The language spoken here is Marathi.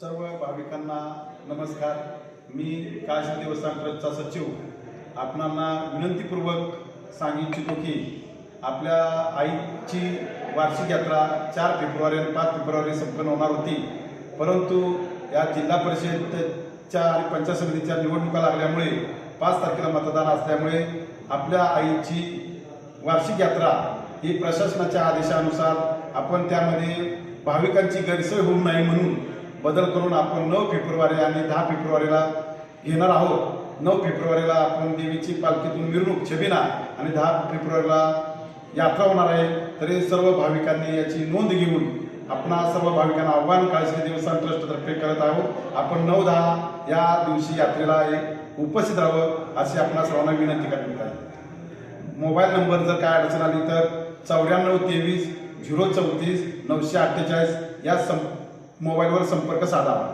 सर्व भाविकांना नमस्कार। मी काळशी देवस्थान ट्रस्टचा सचिव आपणांना विनंतीपूर्वक सांगू इच्छितो की आपल्या आईची वार्षिक यात्रा 4 फेब्रुवारी आणि 5 फेब्रुवारी संपन्न होणार होती, परंतु या जिल्हा परिषदेच्या आणि पंचायत समितीच्या निवडणुका लागल्यामुळे 5 तारखेला मतदान असल्यामुळे आपल्या आईची वार्षिक यात्रा ही प्रशासनाच्या आदेशानुसार आपण त्यामध्ये भाविकांची गैरसोय होऊ नये म्हणून बदल करून आपण 9 फेब्रुवारी आणि 10 फेब्रुवारीला घेणार आहोत। 9 फेब्रुवारीला आपण देवीची पालखीतून मिरवणूक छबिना आणि 10 फेब्रुवारीला यात्रा होणार आहे। तरी सर्व भाविकांनी याची नोंद घेऊन आपणा सर्व भाविकांना आव्हान काळशी देवस्थान ट्रस्टतर्फे करत आहोत। आपण 9-10 या दिवशी यात्रेला उपस्थित राहावं अशी आपणा सर्वांना विनंती करण्यात आहे। मोबाईल नंबर जर काय अडचण आली तर 9423 034 948 या मोबाईलवर संपर्क साधावा।